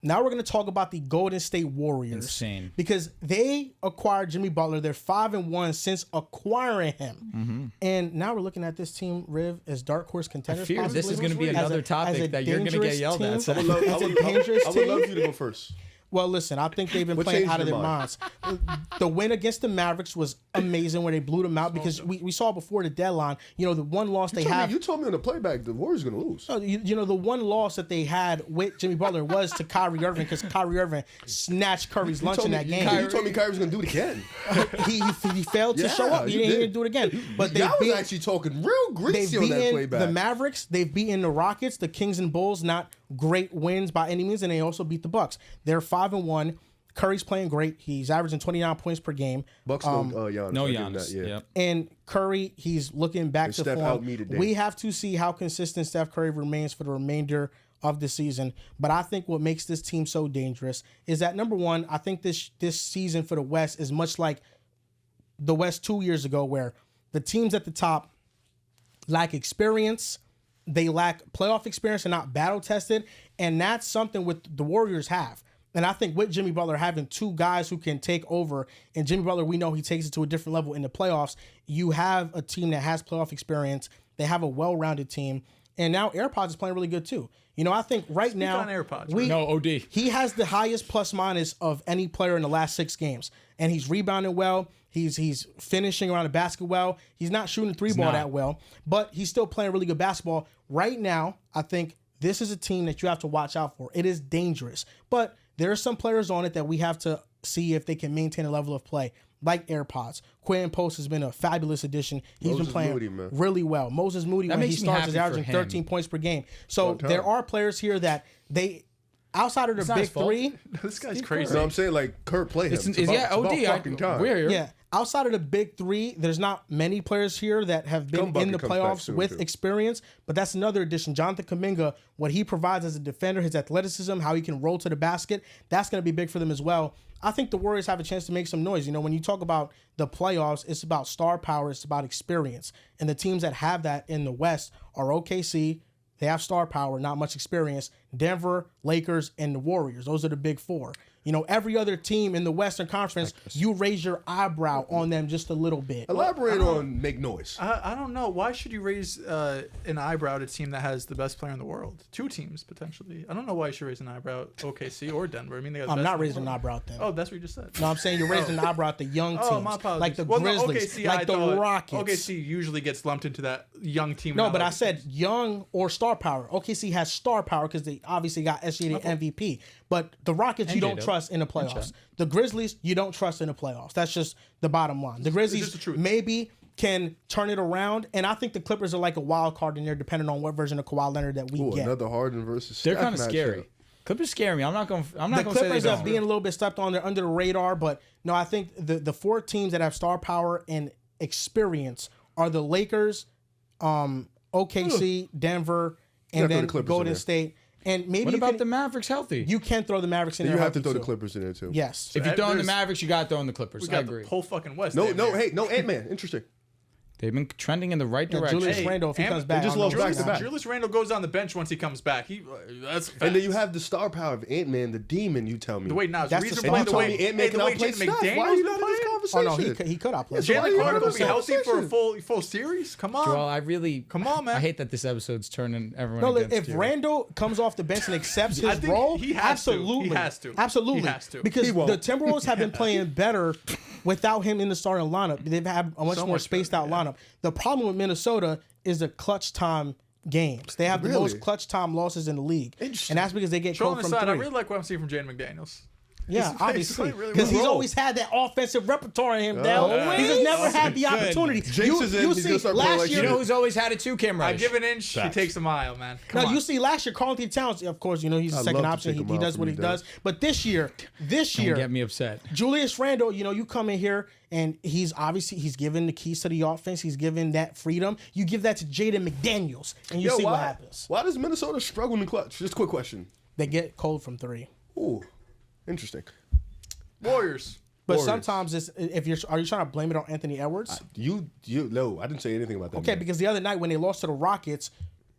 Now we're going to talk about the Golden State Warriors. Insane. Because they acquired Jimmy Butler. They're 5-1 since acquiring him. Mm-hmm. And now we're looking at this team, Riv, as dark horse contenders. I fear this is going to be another topic that you're going to get yelled at. I would love you to go first. Well, listen, I think they've been playing out of their minds. The win against the Mavericks was amazing when they blew them out because we saw before the deadline, the one loss they had. You told me on the playback the Warriors going to lose. The one loss that they had with Jimmy Butler was to Kyrie Irving because Kyrie Irving snatched Curry's lunch in that game. You told me Kyrie was going to do it again. he failed to show up. He didn't do it again. But I was actually talking real greasy on that playback. The Mavericks, they've beaten the Rockets, the Kings and Bulls, not great wins by any means, and they also beat the Bucks. They're 5-1. Curry's playing great. He's averaging 29 points per game. Bucks Giannis. No Giannis. Yep. And Curry, he's looking back to Steph form. We have to see how consistent Steph Curry remains for the remainder of the season. But I think what makes this team so dangerous is that, number one, I think this season for the West is much like the West 2 years ago, where the teams at the top lack experience. They lack playoff experience and not battle tested. And that's something with the Warriors have. And I think with Jimmy Butler having two guys who can take over, and Jimmy Butler, we know he takes it to a different level in the playoffs, you have a team that has playoff experience. They have a well-rounded team. And now AirPods is playing really good too. I think right now, on AirPods, OD. He has the highest plus minus of any player in the last 6 games. And he's rebounding well. He's finishing around the basket well. He's not shooting the three ball that well, but he's still playing really good basketball. Right now, I think this is a team that you have to watch out for. It is dangerous, but there are some players on it that we have to see if they can maintain a level of play, like AirPods. Quentin Post has been a fabulous addition. He's been playing really well. Moses Moody, when he starts, is averaging 13 points per game. So there are players here that outside of the big three. This guy's crazy. No, I'm saying like Kurt play him. Yeah. Outside of the big three, there's not many players here that have been in the playoffs with experience, but that's another addition. Jonathan Kuminga, what he provides as a defender, his athleticism, how he can roll to the basket, that's going to be big for them as well. I think the Warriors have a chance to make some noise. When you talk about the playoffs, it's about star power, it's about experience. And the teams that have that in the West are OKC. They have star power, not much experience. Denver, Lakers, and the Warriors. Those are the big four. Every other team in the Western Conference, you raise your eyebrow on them just a little bit. Elaborate on make noise. I don't know. Why should you raise an eyebrow at a team that has the best player in the world? 2 teams, potentially. I don't know why you should raise an eyebrow at OKC or Denver. I mean, they got I'm not raising an eyebrow at them. Oh, that's what you just said. No, I'm saying you're raising an eyebrow at the young teams. Oh, my apologies. Like the Grizzlies, OKC, like the Rockets. OKC usually gets lumped into that young team. No, but I said young or star power. OKC has star power because they obviously got SGA MVP. But the Rockets, you don't trust in the playoffs. The Grizzlies, you don't trust in the playoffs. That's just the bottom line. The Grizzlies maybe can turn it around, and I think the Clippers are like a wild card in there, depending on what version of Kawhi Leonard that we get. Another Harden versus They're kind of scary. Clippers scare me. I'm not going to say they don't. The Clippers are being a little bit stepped on. They're under the radar, but no, I think the 4 teams that have star power and experience are the Lakers, OKC, Denver, and then Golden State. And maybe what about the Mavericks healthy? You can throw the Mavericks in there. You have to throw the Clippers in there too. Yes. If you're throwing the Mavericks, you got to throw in the Clippers. I agree. The whole fucking West. No, Ant-Man. Interesting. They've been trending in the right direction. Julius Randle, if he comes back. Julius Randle goes on the bench once he comes back. That's and then you have the star power of Ant-Man, the demon, you tell me. The way now, that's the reason the playing same. the way Ant-Man can outplay Steph. Why are you not in this conversation? Oh, no, he could outplay. Jalen Carter will be healthy for a full series? Come on. Joel, come on, man. I hate that this episode's turning everyone against if Randle comes off the bench and accepts his role, he has absolutely. He has to. Absolutely. He has to. Because the Timberwolves have been playing better without him in the starting lineup. They've had a much more spaced out lineup. The problem with Minnesota is the clutch time games. They have the most clutch time losses in the league. And that's because they get cold from 3. I really like what I'm seeing from Jaden McDaniels. Yeah, obviously. Because he's always had that offensive repertoire in him, Dell. He just never had the opportunity. You see, last year... You know who's always had it too, Cam Rush? I give an inch, he takes a mile, man. You see last year, Carl Anthony Towns, of course, he's the second option. He does what he does. But this year... Don't get me upset. Julius Randle, you come in here and he's given the keys to the offense. He's given that freedom. You give that to Jaden McDaniels and you see what happens. Why does Minnesota struggle in the clutch? Just a quick question. They get cold from 3. Ooh, interesting. Warriors. But sometimes are you trying to blame it on Anthony Edwards? No, I didn't say anything about that. Okay, because the other night when they lost to the Rockets,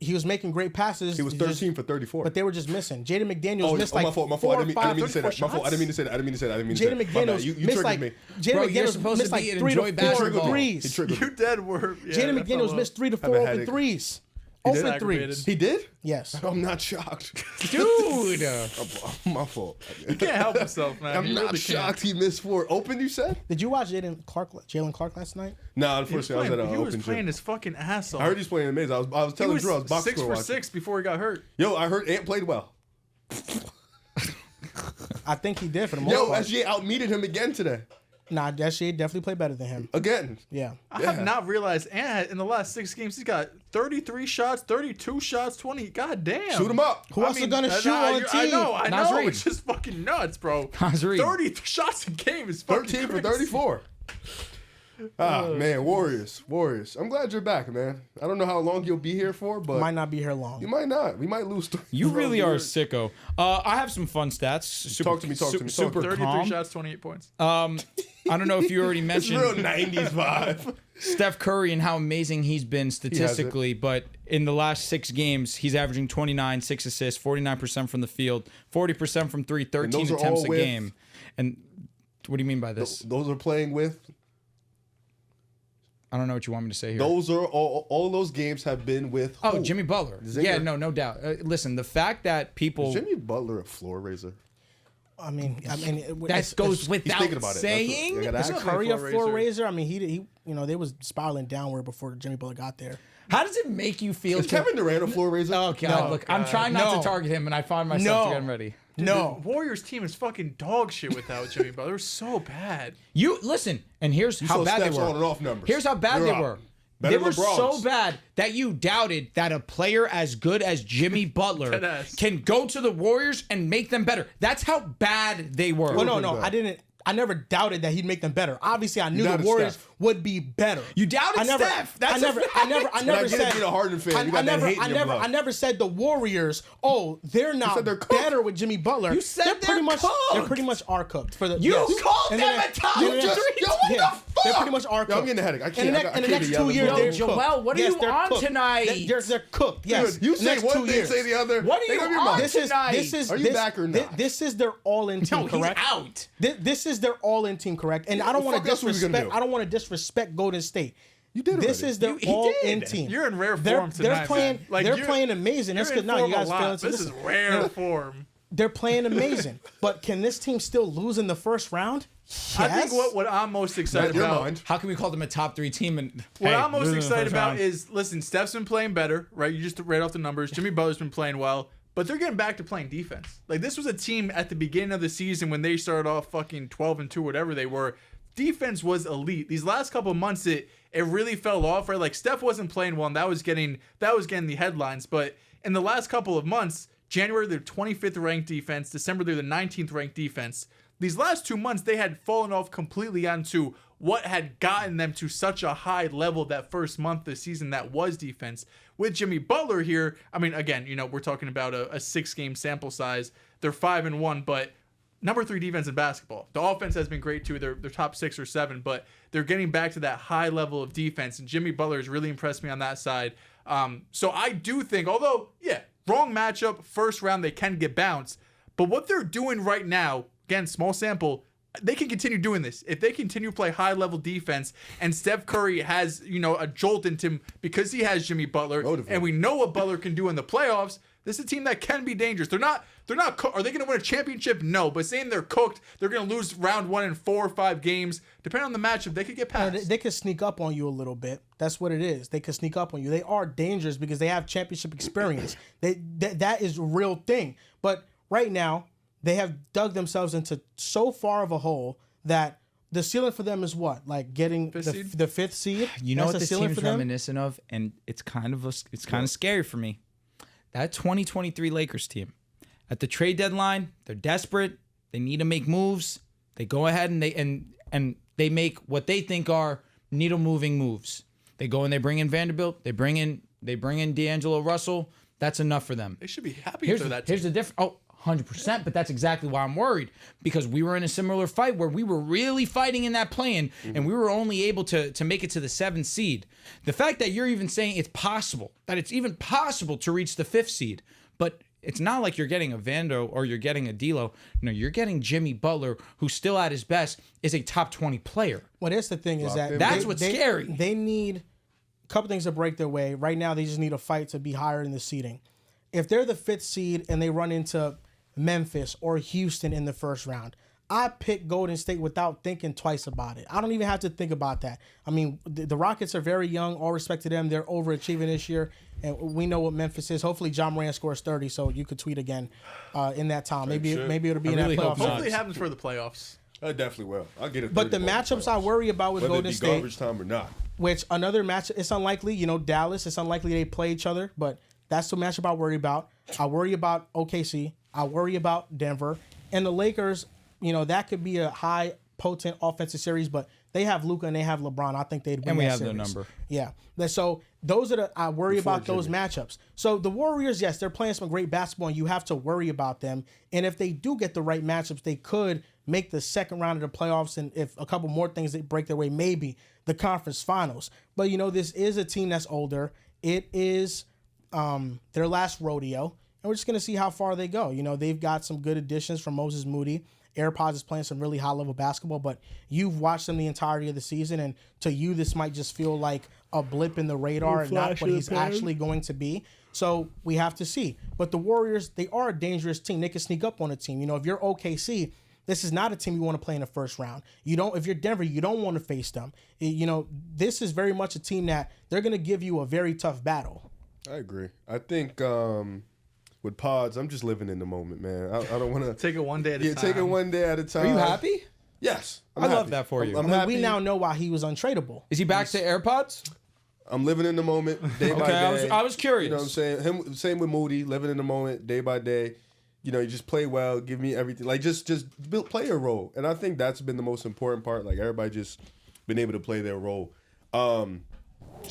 he was making great passes. He was 13 for 34. But they were just missing. Jaden McDaniels missed like my fault. I didn't mean to say that. My fault. I didn't mean to say that. Jaden McDaniels you missed like Bro, you're supposed to be and enjoy basketball. threes. You dead were. Jaden McDaniels missed 3 to 4 open threes. Open threes. He did? Yes. I'm not shocked. Dude. My fault. He can't help himself, man. I'm not shocked he missed 4. Open, you said? Did you watch Jalen Clark last night? No, unfortunately, I was at an He open was playing his fucking ass off. I heard he's playing amazing. I was telling Drew I was box 6 score for watching. 6 before he got hurt. Yo, I heard Ant played well. I think he did for the most part. SGA outmeted him again today. Nah, SGA definitely played better than him. Again. Yeah. I have not realized Ant in the last 6 games he's got 33 shots, 32 shots, 20. God damn. Shoot him up. Who else is gonna shoot on the team? I know. Nasri. It's just fucking nuts, bro. Nasri. 30 shots a game is fucking 13 for crazy. 34. Man, Warriors. I'm glad you're back, man. I don't know how long you'll be here for, but Might not be here long. you might not. We might lose. You really are a sicko. I have some fun stats. Talk to me. Super 33 calm. shots, 28 points. I don't know if you already It's mentioned real 90s vibe. Steph Curry and how amazing he's been statistically, but in the last 6 games, he's averaging 29, 6 assists, 49% from the field, 40% from 3, 13 attempts a game. And what do you mean by this? Those are playing with. I don't know what you want me to say here. Those are all those games have been with. Oh, who? Jimmy Butler. Zinger. Yeah, no doubt. Listen, the fact that people Is Jimmy Butler a floor raiser? I mean, that goes without thinking about it. saying. That's Is what- Curry a floor raiser? I mean, he they was spiraling downward before Jimmy Butler got there. How does it make you feel? Is Kevin Durant a floor raiser? Oh God! Look, I'm trying not to target him, and I find myself getting ready. No. The Warriors team is fucking dog shit without Jimmy Butler. They're so bad. You listen, and here's how saw bad they Steph's were. on and off numbers. Here's how bad They're they up. were. Better They were than so LeBron's. bad that you doubted that a player as good as Jimmy Butler Deadass. can go to the Warriors and make them better. That's how bad they were. Well, no, bad. I didn't. I never doubted that he'd make them better. Obviously, I knew the doubted Warriors Steph. would be better. You doubted I never, Steph. I That's never, a I never, I fact. never And I get said. it being a Harden fan. You got that hate in your blood. I never said the Warriors. Oh, they're not said they're cooked. better with Jimmy Butler. You said they're pretty they're much. cooked. They pretty much are cooked for the. You yes. called And them then- a top and then- three. Yo, what yeah, the they fuck? pretty much are cooked. Yo, I'm getting a headache. I can't. In the I can't next be 2 yelling years, about they're it. Joel, cooked. what are you they're on cooked. tonight? They're cooked. Yes. Dude, you The say next one 2 thing, years. say the other. What are Make you up your on mind. tonight? Are you back or not? This is their all-in team, No, he's correct? out. This is their all-in team, correct? And I don't want fuck to else was he gonna disrespect. do? I don't want to disrespect Golden State. You did This already. is their He all-in did. team. You're in rare They're form tonight, playing. man. Like, they're you're- playing amazing. That's You're good. in No, you form a guys lot. feeling This is rare form. They're playing amazing. But can this team still lose in the first round? Yes. I think what I'm most excited Your about. mind. How can we call them a top 3 team? And What hey, I'm most losing in the excited first about round? is, listen, Steph's been playing better, right? You just read off the numbers. Jimmy Butler's been playing well, but they're getting back to playing defense. Like, this was a team at the beginning of the season when they started off fucking 12-2, whatever they were. Defense was elite. These last couple of months, it really fell off, right? Like, Steph wasn't playing well, and that was getting the headlines. But in the last couple of months, January, they're 25th ranked defense. December, they're the 19th ranked defense. These last 2 months, they had fallen off completely onto what had gotten them to such a high level that first month of the season that was defense. With Jimmy Butler here, I mean, again, we're talking about a 6-game sample size. They're 5-1, but number 3 defense in basketball. The offense has been great too. They're top 6 or 7, but they're getting back to that high level of defense. And Jimmy Butler has really impressed me on that side. So I do think, although, yeah, wrong matchup, first round, they can get bounced. But what they're doing right now, again, small sample, they can continue doing this. If they continue to play high level defense and Steph Curry has, a jolt into him because he has Jimmy Butler, and we know what Butler can do in the playoffs, this is a team that can be dangerous. They're not are they going to win a championship? No, but saying they're cooked, they're going to lose round 1 in 4 or 5 games. Depending on the matchup, they could get past. They could sneak up on you a little bit. That's what it is. They could sneak up on you. They are dangerous because they have championship experience. That is a real thing. But right now, they have dug themselves into so far of a hole that the ceiling for them is what? Like getting the 5th seed? You know That's what the this ceiling team's for them? reminiscent of, and it's kind of scary for me. That 2023 Lakers team. At the trade deadline, they're desperate. They need to make moves. They go ahead and they make what they think are needle moving moves. They go and they bring in Vanderbilt. They bring in D'Angelo Russell. That's enough for them. They should be happy Here's for that. the difference. Oh, 100%, but that's exactly why I'm worried, because we were in a similar fight where we were really fighting in that play-in, and we were only able to make it to the 7th seed. The fact that you're even saying it's possible, that it's even possible to reach the 5th seed, but it's not like you're getting a Vando or you're getting a D'Lo. No, you're getting Jimmy Butler, who still at his best is a top 20 player. Well, that's the thing is that That's what's scary. They need a couple things to break their way. Right now, they just need a fight to be higher in the seeding. If they're the 5th seed and they run into Memphis or Houston in the first round, I pick Golden State without thinking twice about it. I don't even have to think about that. I mean, the Rockets are very young. All respect to them. They're overachieving this year, and we know what Memphis is. Hopefully, John Moran scores 30, so you could tweet again in that time. Maybe it'll be in really that hope playoff. not. Hopefully it happens for the playoffs. I definitely will. I'll get it. But the matchups I worry about with whether Golden it be State, garbage time or not. which another match, it's unlikely. You know, Dallas, it's unlikely they play each other, but that's the matchup I worry about. I worry about OKC. I worry about Denver. And the Lakers, you know, that could be a high potent offensive series, but they have Luka and they have LeBron. I think they'd win And we that have series. their number. Yeah. So those are I worry about those matchups. So the Warriors, yes, they're playing some great basketball, and you have to worry about them. And if they do get the right matchups, they could make the second round of the playoffs, and if a couple more things they break their way, maybe the conference finals. But you know, this is a team that's older. It is their last rodeo, and we're just gonna see how far they go. You know, they've got some good additions from Moses Moody. AirPods is playing some really high-level basketball, but you've watched them the entirety of the season, and to you, this might just feel like a blip in the radar and not what he's actually going to be. So we have to see. But the Warriors, they are a dangerous team. They can sneak up on a team. You know, if you're OKC, this is not a team you want to play in the first round. You don't. If you're Denver, you don't want to face them. You know, this is very much a team that they're going to give you a very tough battle. I agree. I think with Pods, I'm just living in the moment, man. I don't want to Take it one day at a time. take it one day at a time. Are you happy? Yes, I love that for you. I'm I mean, happy. we now know why he was untradeable. Is he back to AirPods? I'm living in the moment, day by day. I was curious. You know what I'm saying? Same with Moody, living in the moment, day by day. You know, you just play well, give me everything. Like, just play your role. And I think that's been the most important part. Like, everybody just been able to play their role.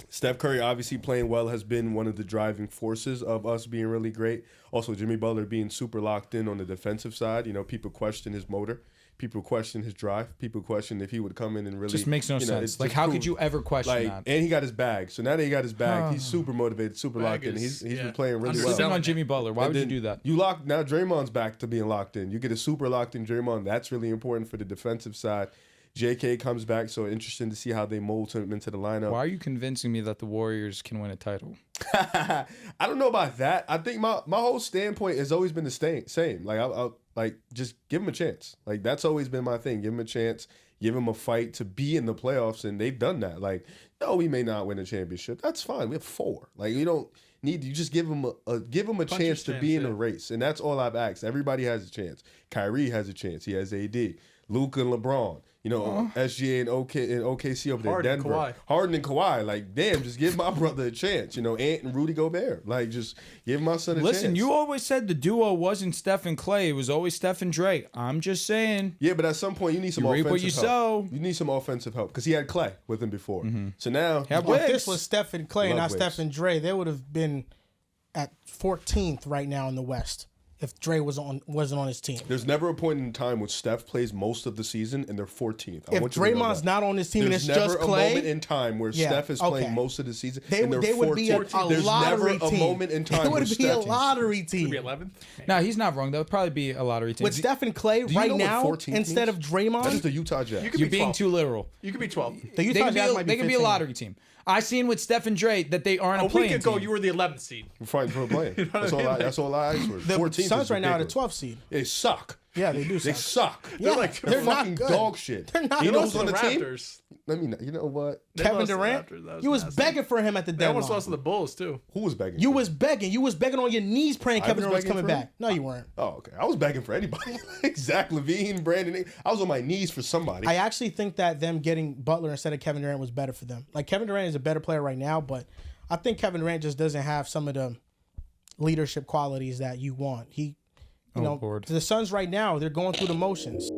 Steph Curry obviously playing well has been one of the driving forces of us being really great. Also, Jimmy Butler being super locked in on the defensive side. You know, people question his motor. People question his drive. People question if he would come in and really... Just makes no sense. Like, how could you ever question that? And he got his bag. So now that he got his bag, he's super motivated, super locked in. He's been playing really well. Sitting on Jimmy Butler. Why would you do that? Now Draymond's back to being locked in. You get a super locked in Draymond. That's really important for the defensive side. JK comes back, so interesting to see how they mold him into the lineup. Why are you convincing me that the Warriors can win a title? I don't know about that. I think my whole standpoint has always been the same. Like I'll just give him a chance. Like that's always been my thing. Give him a chance. Give him a fight to be in the playoffs, and they've done that. Like, no, we may not win a championship. That's fine. We have 4. Like you don't need. You just give him a chance to be in the race, and that's all I've asked. Everybody has a chance. Kyrie has a chance. He has AD. Luka and LeBron. You know, SGA and OKC over there, Denver. Harden and Kawhi. Like, damn, just give my brother a chance. You know, Ant and Rudy Gobert. Like, just give my son a chance. Listen, you always said the duo wasn't Steph and Clay. It was always Steph and Dre. I'm just saying. Yeah, but at some point, you need some reap offensive what you help. sow. You need some offensive help because he had Clay with him before. So now, If this was Steph and Clay, not Wigs. Steph and Dre, they would have been at 14th right now in the West if Dre wasn't on his team. there's never a point in time when Steph plays most of the season and they're 14th. If Draymond's not on his team and it's there's just never Clay, a moment in time where Steph is playing most of the season and they're they would be a 14th. There's lottery never team. a moment in time It where would be Steph a lottery team. Be 11th. No, he's not wrong. That would probably be a lottery team. With Steph and Clay Do you right know what now, 14th instead means? of Draymond, That is the Utah Jazz. You could You're be being 12. too literal. You could be 12. the They Utah could Jazz be, might be they could be a 15. lottery team. I seen with Steph and Dre that they aren't A a playing week ago, team. you were the 11th seed. We're fighting for a play. That's all I asked for. The 14th Suns is right now are the ridiculous. 12th seed. They suck. Yeah, they do. They suck. suck. Yeah, They're not fucking good. dog shit. They're not You know good. who's on the the team? Raptors. Let me know. You know what? They Kevin lost to the Durant. Raptors. That You was nasty. begging for him at the They deadline. almost lost to the Bulls, too. Who was begging? You for was him? begging. You was begging on your knees, praying I Kevin was Durant was begging coming for him? back. No, you weren't. Oh, okay. I was begging for anybody. Like Zach LaVine, Brandon. I was on my knees for somebody. I actually think that them getting Butler instead of Kevin Durant was better for them. Like Kevin Durant is a better player right now, but I think Kevin Durant just doesn't have some of the leadership qualities that you want. The Suns right now, they're going through the motions.